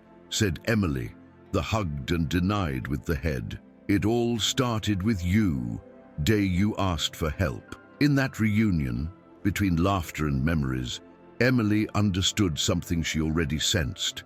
Emily, the hugged and denied with the head. "It all started with you, day you asked for help." In that reunion, between laughter and memories, Emily understood something she already sensed.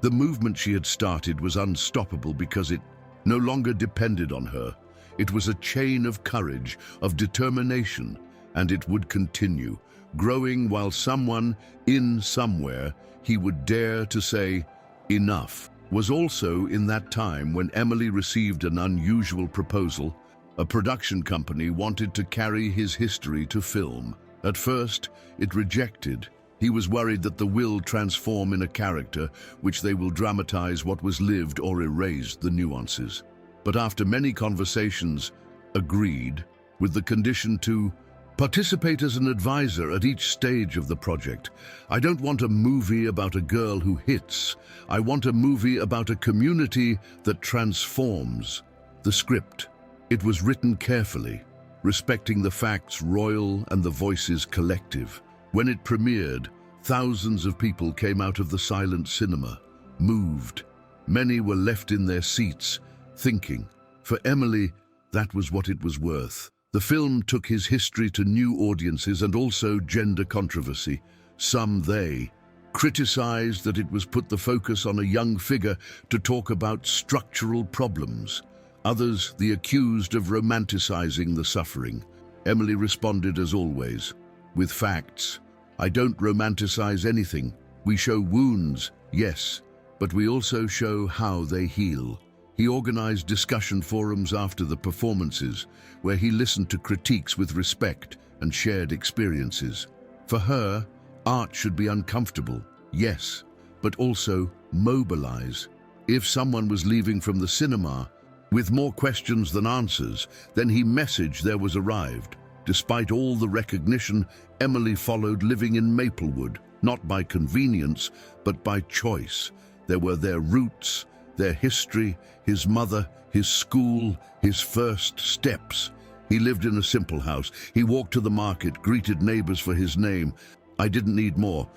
The movement she had started was unstoppable because it no longer depended on her. It was a chain of courage, of determination, and it would continue, growing while someone, in somewhere, he would dare to say, "Enough." Was also in that time when Emily received an unusual proposal. A production company wanted to carry his history to film. At first, it rejected. He was worried that the will transform in a character, which they will dramatize what was lived or erase the nuances. But after many conversations, agreed, with the condition to participate as an advisor at each stage of the project. "I don't want a movie about a girl who hits. I want a movie about a community that transforms." The script. It was written carefully, respecting the facts royal and the voices collective. When it premiered, thousands of people came out of the silent cinema, moved. Many were left in their seats, thinking. For Emily, that was what it was worth. The film took his history to new audiences and also gender controversy. Some they criticized that it was put the focus on a young figure to talk about structural problems. Others, the accused of romanticizing the suffering. Emily responded as always, with facts. "I don't romanticize anything. We show wounds, yes, but we also show how they heal." He organized discussion forums after the performances, where he listened to critiques with respect and shared experiences. For her, art should be uncomfortable, yes, but also mobilize. If someone was leaving from the cinema with more questions than answers, then he messaged there was arrived. Despite all the recognition, Emily followed living in Maplewood, not by convenience, but by choice. There were their roots, their history, his mother, his school, his first steps. He lived in a simple house. He walked to the market, greeted neighbors for his name. "I didn't need more.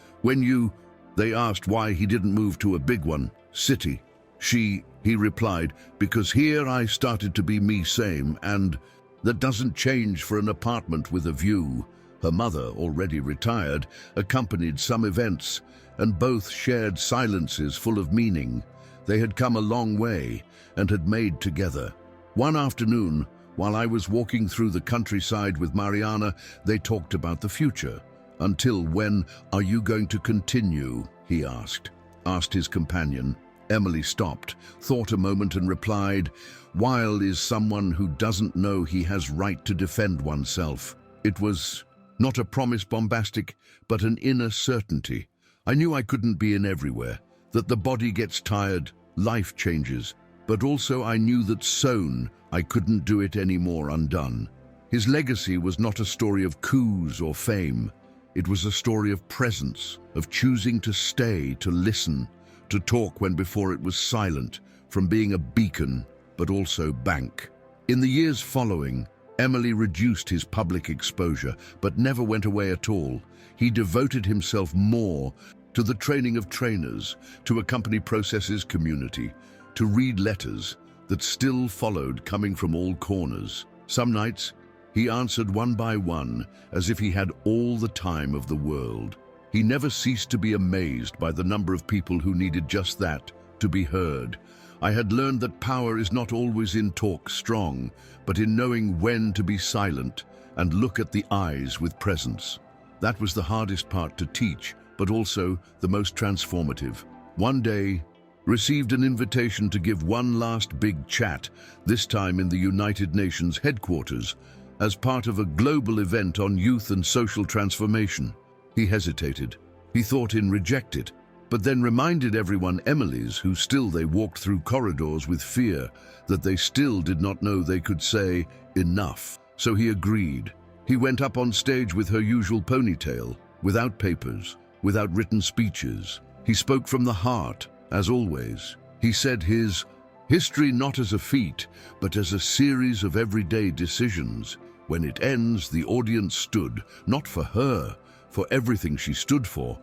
They asked why he didn't move to a big one, city. He replied, "Because here I started to be me same, and that doesn't change for an apartment with a view." Her mother, already retired, accompanied some events, and both shared silences full of meaning. They had come a long way and had made together. One afternoon, while I was walking through the countryside with Mariana, they talked about the future. "Until when are you going to continue?" he asked his companion. Emily stopped, thought a moment and replied, "While is someone who doesn't know he has right to defend oneself." It was not a promise bombastic, but an inner certainty. I knew I couldn't be in everywhere, that the body gets tired, life changes, but also I knew that sown, I couldn't do it anymore undone. His legacy was not a story of coups or fame. It was a story of presence, of choosing to stay, to listen, to talk when before it was silent, from being a beacon, but also bank. In the years following, Emily reduced his public exposure, but never went away at all. He devoted himself more to the training of trainers, to accompany processes community, to read letters that still followed coming from all corners. Some nights, he answered one by one, as if he had all the time of the world. He never ceased to be amazed by the number of people who needed just that, to be heard. I had learned that power is not always in talk strong, but in knowing when to be silent and look at the eyes with presence. That was the hardest part to teach, but also the most transformative. One day, received an invitation to give one last big chat, this time in the United Nations headquarters, as part of a global event on youth and social transformation. He hesitated. He thought he'd reject it, but then reminded everyone Emily's, who still they walked through corridors with fear, that they still did not know they could say enough. So he agreed. He went up on stage with her usual ponytail, without papers, without written speeches. He spoke from the heart, as always. He said his history not as a feat, but as a series of everyday decisions. When it ends, the audience stood, not for her, for everything she stood for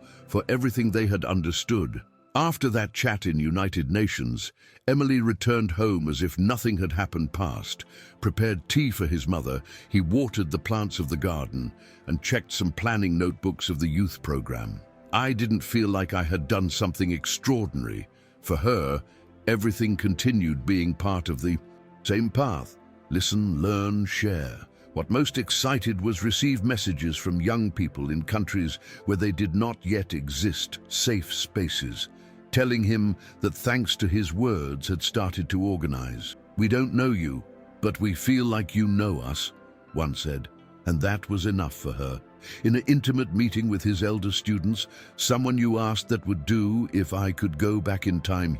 everything they had understood. After that chat in United Nations, Emily returned home as if nothing had happened past, prepared tea for his mother, he watered the plants of the garden, and checked some planning notebooks of the youth program. I didn't feel like I had done something extraordinary. For her, everything continued being part of the same path. Listen, learn, share. What most excited was receive messages from young people in countries where they did not yet exist, safe spaces, telling him that thanks to his words had started to organize. "We don't know you, but we feel like you know us," one said, and that was enough for her. In an intimate meeting with his elder students, "Someone you asked that would do if I could go back in time."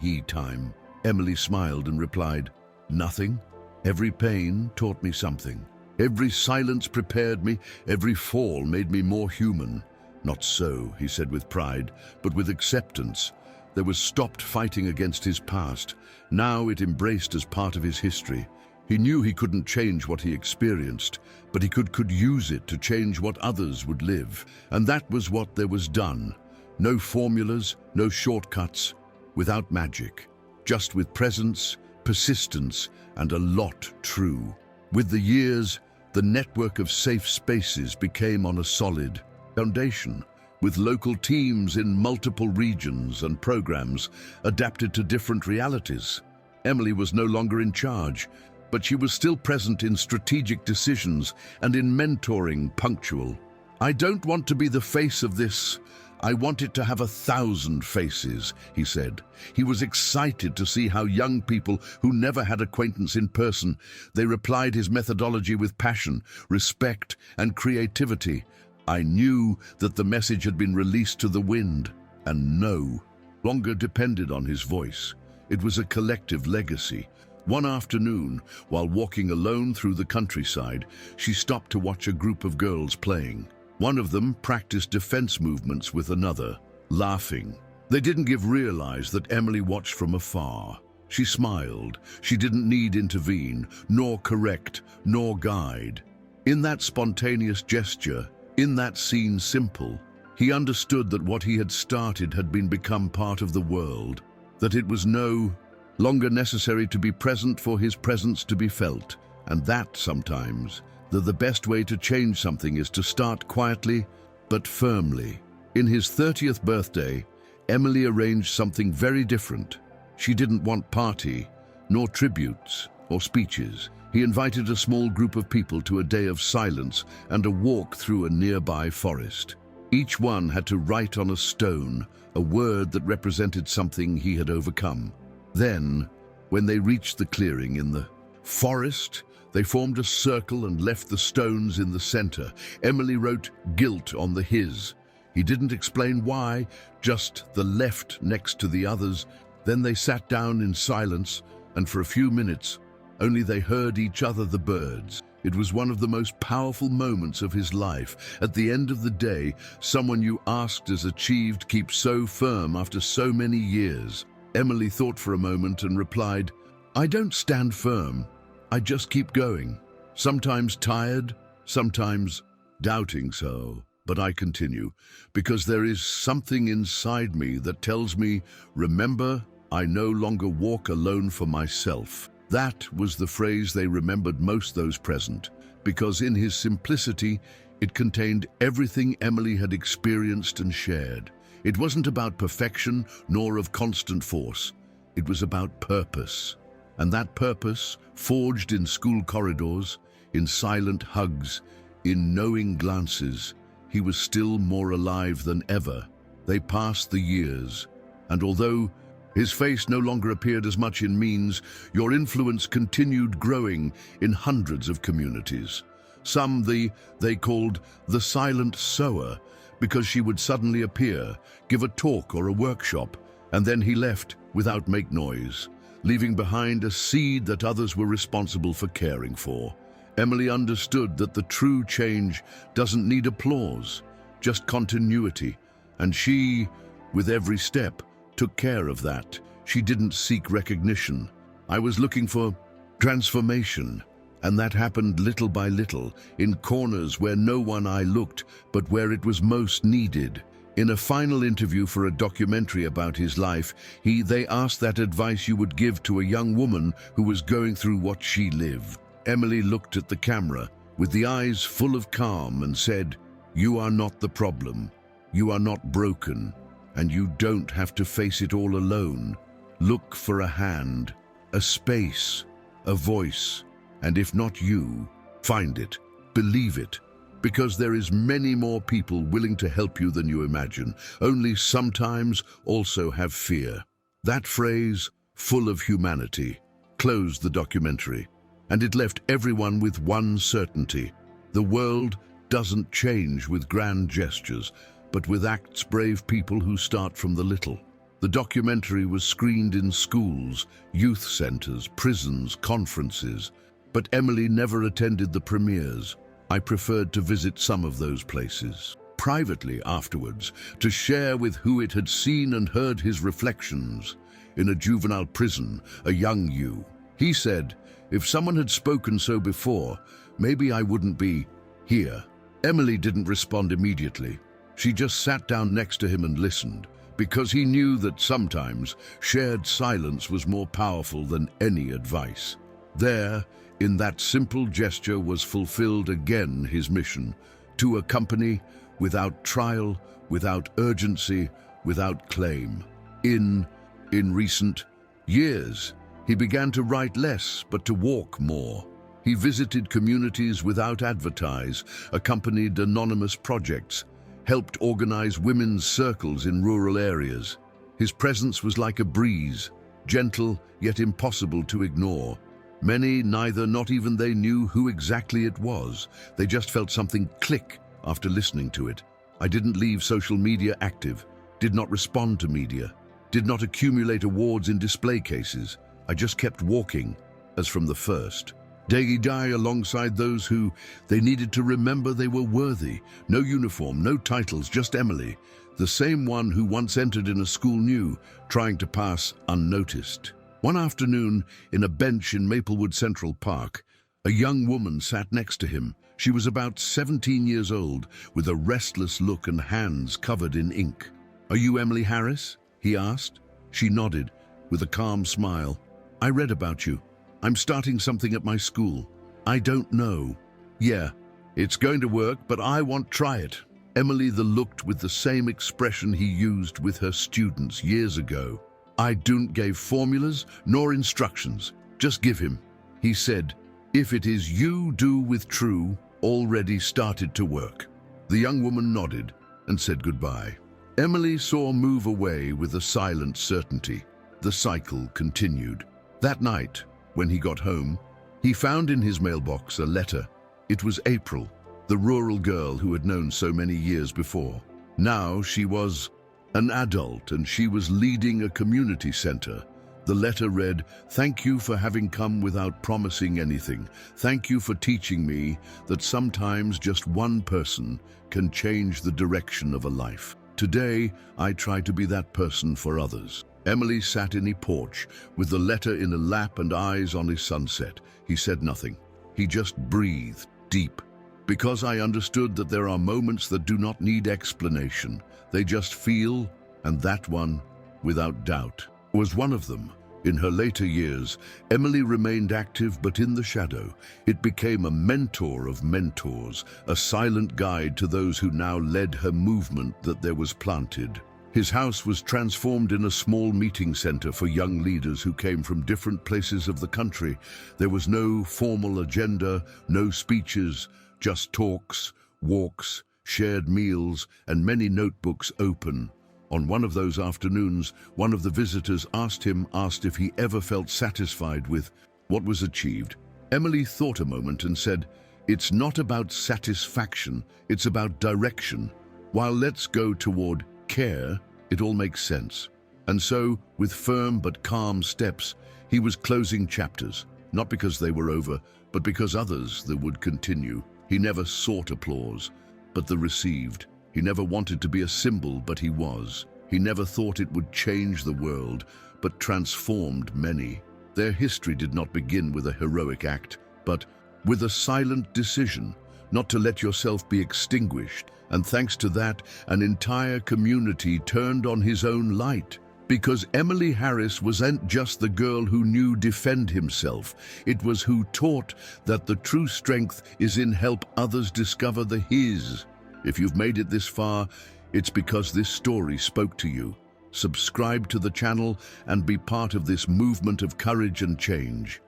Emily smiled and replied, "Nothing. Every pain taught me something. Every silence prepared me, every fall made me more human." "Not so," he said with pride, but with acceptance. There was stopped fighting against his past. Now it embraced as part of his history. He knew he couldn't change what he experienced, but he could use it to change what others would live. And that was what there was done. No formulas, no shortcuts, without magic. Just with presence, persistence, and a lot true. With the years, the network of safe spaces became on a solid foundation, with local teams in multiple regions and programs adapted to different realities. Emily was no longer in charge, but she was still present in strategic decisions and in mentoring, punctual. "I don't want to be the face of this. I want it to have 1,000 faces," he said. He was excited to see how young people who never had acquaintance in person, they replied his methodology with passion, respect, and creativity. I knew that the message had been released to the wind, and no longer depended on his voice. It was a collective legacy. One afternoon, while walking alone through the countryside, she stopped to watch a group of girls playing. One of them practiced defense movements with another, laughing. They didn't realize that Emily watched from afar. She smiled. She didn't need intervene, nor correct, nor guide. In that spontaneous gesture, in that scene simple, he understood that what he had started had become part of the world, that it was no longer necessary to be present for his presence to be felt, and that sometimes the best way to change something is to start quietly but firmly. In his 30th birthday, Emily arranged something very different. She didn't want party, nor tributes or speeches. He invited a small group of people to a day of silence and a walk through a nearby forest. Each one had to write on a stone a word that represented something he had overcome. Then, when they reached the clearing in the forest, they formed a circle and left the stones in the center. Emily wrote guilt on the his. He didn't explain why, just the left next to the others. Then they sat down in silence, and for a few minutes, only they heard each other, the birds. It was one of the most powerful moments of his life. At the end of the day, someone you asked as achieved keeps so firm after so many years. Emily thought for a moment and replied, "I don't stand firm. I just keep going. Sometimes tired, sometimes doubting so. But I continue, because there is something inside me that tells me, remember, I no longer walk alone for myself." That was the phrase they remembered most, those present, because in his simplicity, it contained everything Emily had experienced and shared. It wasn't about perfection nor of constant force. It was about purpose. And that purpose, forged in school corridors, in silent hugs, in knowing glances, he was still more alive than ever. They passed the years, and although his face no longer appeared as much in means, your influence continued growing in hundreds of communities. Some they called the silent sower, because she would suddenly appear, give a talk or a workshop, and then he left without make noise, leaving behind a seed that others were responsible for caring for. Emily understood that the true change doesn't need applause, just continuity, and she, with every step, took care of that. She didn't seek recognition. I was looking for transformation, and that happened little by little, in corners where no one eye looked, but where it was most needed. In a final interview for a documentary about his life, they asked that advice you would give to a young woman who was going through what she lived. Emily looked at the camera with the eyes full of calm and said, "You are not the problem. You are not broken, and you don't have to face it all alone. Look for a hand, a space, a voice, and if not you, find it, believe it, because there is many more people willing to help you than you imagine, only sometimes also have fear." That phrase, full of humanity, closed the documentary, and it left everyone with one certainty: the world doesn't change with grand gestures, but with acts, brave people who start from the little. The documentary was screened in schools, youth centers, prisons, conferences, but Emily never attended the premieres. I preferred to visit some of those places privately afterwards, to share with who it had seen and heard his reflections. In a juvenile prison, a young you, he said, "If someone had spoken so before, maybe I wouldn't be here." Emily didn't respond immediately. She just sat down next to him and listened, because he knew that sometimes shared silence was more powerful than any advice. There, in that simple gesture, was fulfilled again his mission: to accompany, without trial, without urgency, without claim. In recent years, he began to write less, but to walk more. He visited communities without advertise, accompanied anonymous projects, helped organize women's circles in rural areas. His presence was like a breeze, gentle yet impossible to ignore. Many, not even they knew who exactly it was. They just felt something click after listening to it. I didn't leave social media active, did not respond to media, did not accumulate awards in display cases. I just kept walking, as from the first. Day alongside those who they needed to remember they were worthy. No uniform, no titles, just Emily, the same one who once entered in a school new, trying to pass unnoticed. One afternoon, in a bench in Maplewood Central Park, a young woman sat next to him. She was about 17 years old, with a restless look and hands covered in ink. "Are you Emily Harris?" he asked. She nodded, with a calm smile. "I read about you. I'm starting something at my school. I don't know." "Yeah, it's going to work, but I won't try it." Emily looked with the same expression he used with her students years ago. "I don't give formulas nor instructions. Just give him." He said, "If it is you do with true, already started to work." The young woman nodded and said goodbye. Emily saw move away with a silent certainty. The cycle continued. That night, when he got home, he found in his mailbox a letter. It was April, the rural girl who had known so many years before. Now she was an adult and she was leading a community center. The letter read, "Thank you for having come without promising anything. Thank you for teaching me that sometimes just one person can change the direction of a life. Today, I try to be that person for others." Emily sat in the porch, with the letter in a lap and eyes on his sunset. He said nothing. He just breathed deep. Because I understood that there are moments that do not need explanation. They just feel, and that one, without doubt, was one of them. In her later years, Emily remained active but in the shadow. It became a mentor of mentors, a silent guide to those who now led her movement that there was planted. His house was transformed in a small meeting center for young leaders who came from different places of the country. There was no formal agenda, no speeches, just talks, walks, shared meals, and many notebooks open. On one of those afternoons, one of the visitors asked if he ever felt satisfied with what was achieved. Emily thought a moment and said, "It's not about satisfaction, it's about direction. While let's go toward care, it all makes sense." And so, with firm but calm steps, he was closing chapters, not because they were over, but because others that would continue. He never sought applause, but the received. He never wanted to be a symbol, but he was. He never thought it would change the world, but transformed many. Their history did not begin with a heroic act, but with a silent decision not to let yourself be extinguished. And thanks to that, an entire community turned on his own light. Because Emily Harris wasn't just the girl who knew defend himself. It was who taught that the true strength is in help others discover the his. If you've made it this far, it's because this story spoke to you. Subscribe to the channel and be part of this movement of courage and change.